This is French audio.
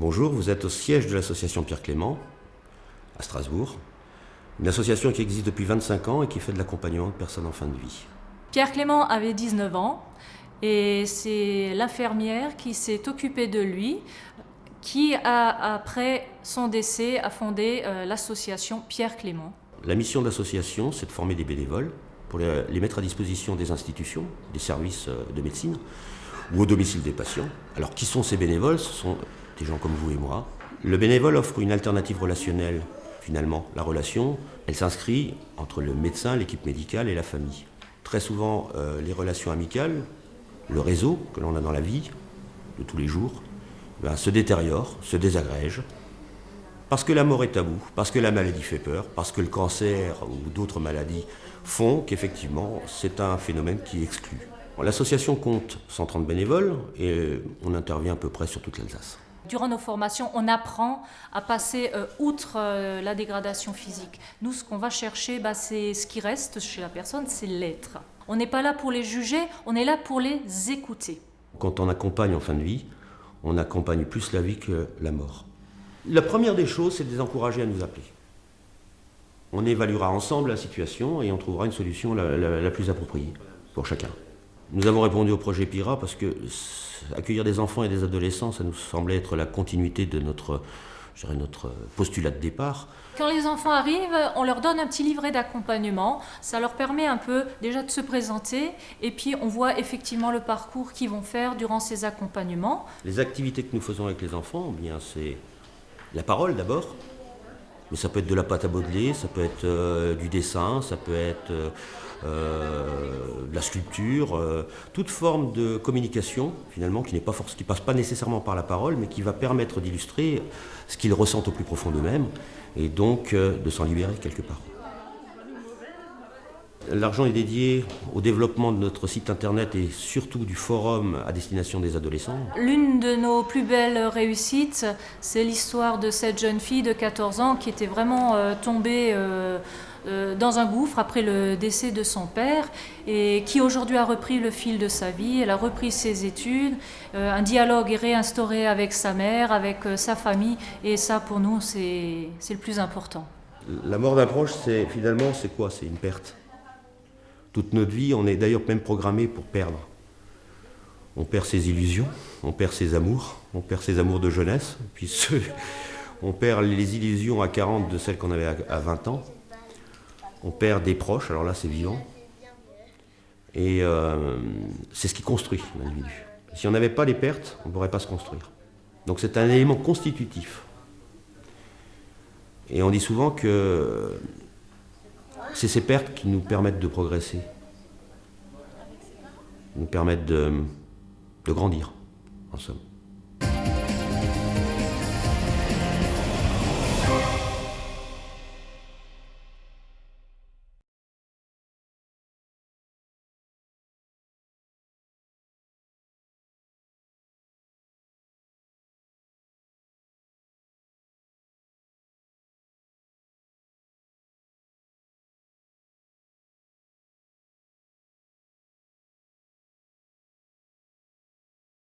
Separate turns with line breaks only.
Bonjour, vous êtes au siège de l'association Pierre Clément, à Strasbourg. Une association qui existe depuis 25 ans et qui fait de l'accompagnement de personnes en fin de vie.
Pierre Clément avait 19 ans et c'est l'infirmière qui s'est occupée de lui qui, après son décès, a fondé l'association Pierre Clément.
La mission de l'association, c'est de former des bénévoles pour les mettre à disposition des institutions, des services de médecine ou au domicile des patients. Alors, qui sont ces bénévoles ? Ce sont des gens comme vous et moi. Le bénévole offre une alternative relationnelle, finalement. La relation, elle s'inscrit entre le médecin, l'équipe médicale et la famille. Très souvent, les relations amicales, le réseau que l'on a dans la vie de tous les jours, se détériore, se désagrège, parce que la mort est tabou, parce que la maladie fait peur, parce que le cancer ou d'autres maladies font qu'effectivement c'est un phénomène qui exclut. L'association compte 130 bénévoles et on intervient à peu près sur toute l'Alsace.
Durant nos formations, on apprend à passer outre la dégradation physique. Nous, ce qu'on va chercher, c'est ce qui reste chez la personne, c'est l'être. On n'est pas là pour les juger, on est là pour les écouter.
Quand on accompagne en fin de vie, on accompagne plus la vie que la mort. La première des choses, c'est de les encourager à nous appeler. On évaluera ensemble la situation et on trouvera une solution la plus appropriée pour chacun. Nous avons répondu au projet PIRA parce que accueillir des enfants et des adolescents, ça nous semblait être la continuité de notre postulat de départ.
Quand les enfants arrivent, on leur donne un petit livret d'accompagnement. Ça leur permet un peu déjà de se présenter et puis on voit effectivement le parcours qu'ils vont faire durant ces accompagnements.
Les activités que nous faisons avec les enfants, c'est la parole d'abord, mais ça peut être de la pâte à modeler, ça peut être du dessin, ça peut être de la sculpture, toute forme de communication finalement qui passe pas nécessairement par la parole, mais qui va permettre d'illustrer ce qu'ils ressentent au plus profond d'eux-mêmes et donc de s'en libérer quelque part. L'argent est dédié au développement de notre site internet et surtout du forum à destination des adolescents.
L'une de nos plus belles réussites, c'est l'histoire de cette jeune fille de 14 ans qui était vraiment tombée dans un gouffre après le décès de son père et qui aujourd'hui a repris le fil de sa vie, elle a repris ses études, un dialogue est réinstauré avec sa mère, avec sa famille et ça pour nous c'est le plus important.
La mort d'un proche c'est quoi ? C'est une perte. Toute notre vie, on est d'ailleurs même programmé pour perdre. On perd ses illusions, on perd ses amours de jeunesse, puis on perd les illusions à 40 de celles qu'on avait à 20 ans. On perd des proches, alors là c'est vivant. Et c'est ce qui construit l'individu. Si on n'avait pas les pertes, on ne pourrait pas se construire. Donc c'est un élément constitutif. Et on dit souvent que c'est ces pertes qui nous permettent de progresser, nous permettent de grandir, en somme.